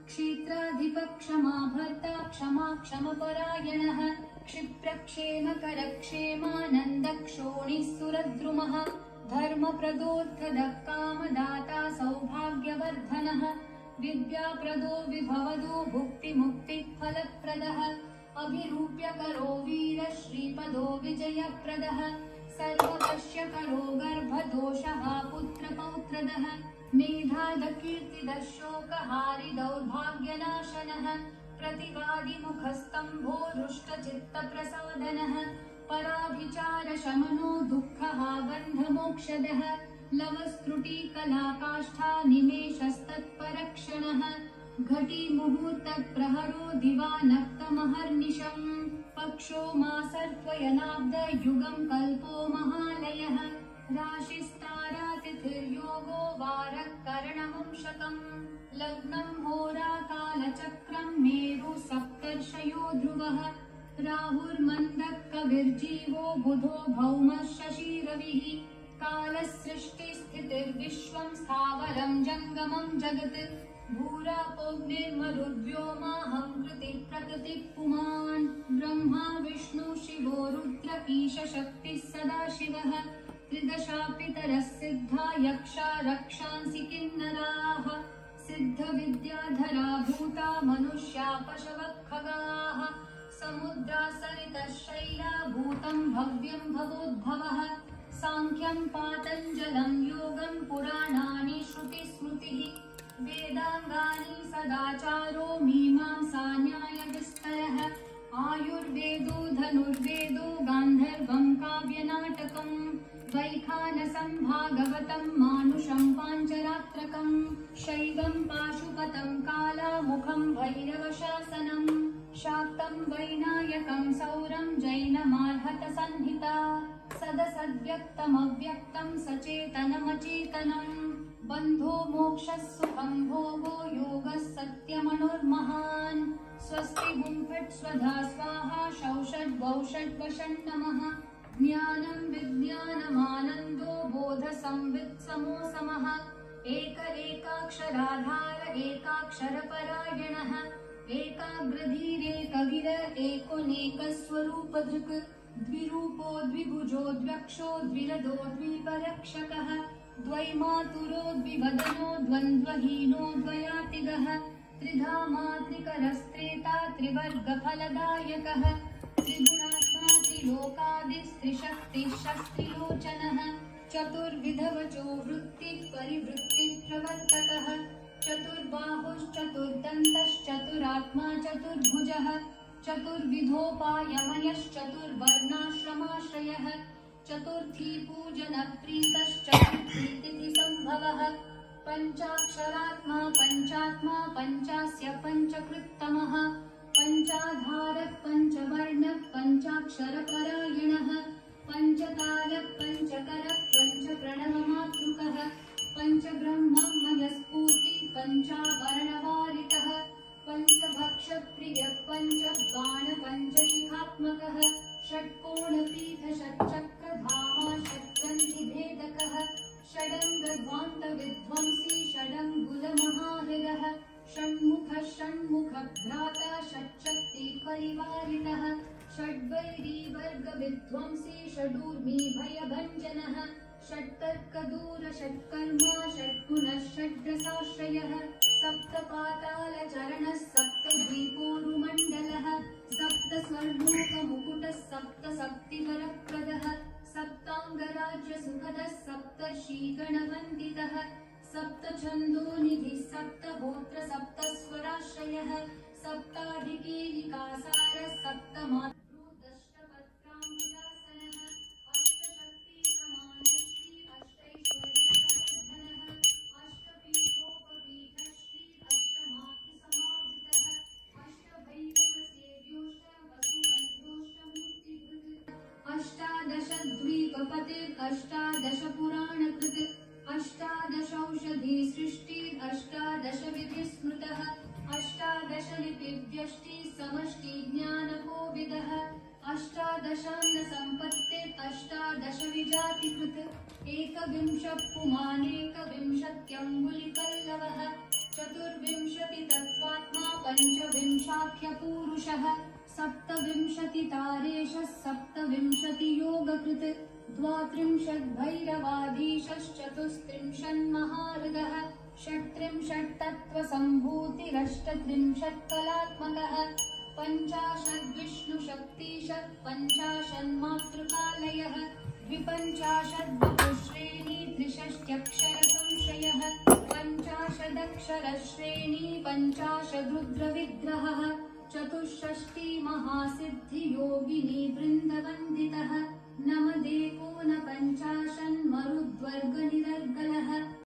क्षीत्राधिपक्षमा भर्ता क्षमा क्षमपरायणः क्षिप्रक्षेमकरक्षेमानन्दक्षोणिः सुरद्रुमः धर्मप्रदोऽर्थदः कामदाता सौभाग्यवर्धनः विद्याप्रदो विभवदो भुक्तिमुक्तिफलप्रदः अभिरूप्यकरो वीरश्रीपदो विजयप्रदः सर्ववश्यकरो गर्भदोषः पुत्रपौत्रदः मेधादकीर्तिदः शोकहारिदौर्भाग्यनाशनः प्रतिवादिमुखस्तम्भो रुष्टचित्तप्रसादनः पराभिचारशमनो दुःखः बन्धमोक्षदः लवस्त्रुटिकलाकाष्ठा निमेषस्तत्परक्षणः घटीमुहूर्तप्रहरो दिवानक्तमहर्निशम् पक्षो मासर्त्वयनाब्दयुगं कल्पो महालयः राशिस्तारातिथिर्योगो वारः करणवंशकम् लग्नं होराकालचक्रं मेरु सप्तर्षयो ध्रुवः राहुर्मन्दः कविर्जीवो बुधो भौमः शशिरविः कालसृष्टिस्थितिर्विश्वं स्थावरं जङ्गमं जगत् भूरापोऽग्निर्मरुद्व्योमाहं कृतिः प्रकृतिः पुमान् ब्रह्मा विष्णु शिवो रुद्र ईश शक्तिः सदाशिवः त्रिदशापितरः सिद्धा यक्षा रक्षांसि किन्नराः सिद्धविद्याधरा भूता मनुष्या पशवः खगाः समुद्रा सरितः शैला भूतं भव्यं भवोद्भवः सांख्यं पातञ्जलं योगं पुराणानि श्रुतिस्मृतिः वेदांगानि सदाचारो मीमांसा न्यायविस्तरः आयुर्वेदो धनुर्वेदो गान्धर्वं काव्यनाटकम् वैखानसं भागवतं मानुषं पाञ्चरात्रकम् शैवं पाशुपतं कालामुखं भैरवशासनं शाक्तं वैनायकं सौरं जैनमार्हतसंहिता सदसद्व्यक्तमव्यक्तं सचेतनमचेतनम् बन्धो मोक्षः सुखं भोगो योगः सत्यमनुर्महान् स्वस्ति गुं फट् स्वधा स्वाहा षौषड्वौषड्वषण् नमः ज्ञानं विज्ञानमानन्दो बोधसंवित्समो समः एकाक्षराधार एकाक्षरपरायणः एकाग्रधीरेकगिर एकोनेकस्वरूपधृक् द्विरूपो द्विभुजो द्व्यक्षो द्विरदो द्विपरक्षकः द्वैमातुरो द्विवदनो द्वन्द्वहीनो द्वयातिगः त्रिधामा त्रिकरस्त्रेता त्रिवर्गफलदायकः त्रिगुणात्मा त्रिलोकादिस्त्रिशक्तिः शस्त्रिलोचनः चतुर्विधवचो वृत्तिः परिवृत्तिः प्रवर्तकः चतुर्बाहुश्चतुर्दन्तश्चतुरात्मा चतुर्भुजः चतुर्विधोपायमयश्चतुर्वर्णाश्रमाश्रयः चतुर्थी पूजनप्रीतश्चतुर्थीतिथिसम्भवः पञ्चाक्षरात्मा पञ्चात्मा पञ्चास्य पञ्चकृत्तमः पञ्चाधारः पञ्चवर्णः पञ्चाक्षरपरायणः पञ्चतालः पञ्चकरः पञ्चप्रणवमातृकः पञ्चब्रह्ममयस्फूर्तिः पञ्चाभरणवारितः पञ्चभक्षप्रियः पञ्चबाण पञ्चशिखात्मकः षट्कोणपीठषट्चक्रधामा षट्ग्रन्थिभेदकः षडङ्गध्वान्तविध्वंसी षडङ्गुलमहाहृदः षण्मुखः षण्मुखभ्राता षट्शक्तिपरिवारितः षड्वैरीवर्गविध्वंसी षडूर्मिभयभञ्जनः षट्तर्कदूर षट्कर्मा षड्गुणः षड्रसाश्रयः सप्तपातालचरणः सप्तद्वीपोरुमण्डलः सप्तस्वर्लोकमुकुटः सप्तशक्तिवरप्रदः सप्ताङ्गराज्यसुखदः सप्तर्षिगणवन्दितः सप्तछन्दोनिधिः सप्तहोत्र सप्तस्वराश्रयः सप्ताधिकेलिकासारः सप्तमातृदष्टपत्राम्बुजासनः अष्टशक्तिप्रमाणश्री अष्टैश्वर्यप्रवर्धनः अष्टपीठोपपीठश्री अष्टमातृसमावृतः अष्टभैरवसेव्योष्टवसुवन्ध्योष्टमूर्तिभृत् अष्टादशद्वीपपतिर्अष्टादशपुराणकृत् अष्टादशौषधिसृष्टिरष्टादशविधिस्मृतः अष्टादशलिपिव्यष्टिः समष्टिज्ञानकोविदः अष्टादशान्नसम्पत्तिरष्टादशविजातिकृत् एकविंशः पुमानेकविंशत्यङ्गुलिपल्लवः चतुर्विंशतितत्त्वात्मा पञ्चविंशाख्यपूरुषः सप्तविंशतितारेशः सप्तविंशतियोगकृत् द्वात्रिंशद्भैरवाधीशश्चतुस्त्रिंशन्महार्गः षट्त्रिंशत्तत्त्वसम्भूतिरष्टत्रिंशत्कलात्मकः पञ्चाशद्विष्णुशक्तिशः पञ्चाशन्मातृकालयः द्विपञ्चाशद्वपुश्रेणी त्रिषष्ट्यक्षरसंश्रयः पञ्चाशदक्षरश्रेणी पञ्चाशद्रुद्रविग्रहः चतुष्षष्टिमहासिद्धियोगिनी वृन्दवन्दितः नमदेकोनपञ्चाशन्मरुद्वर्गनिरर्गलः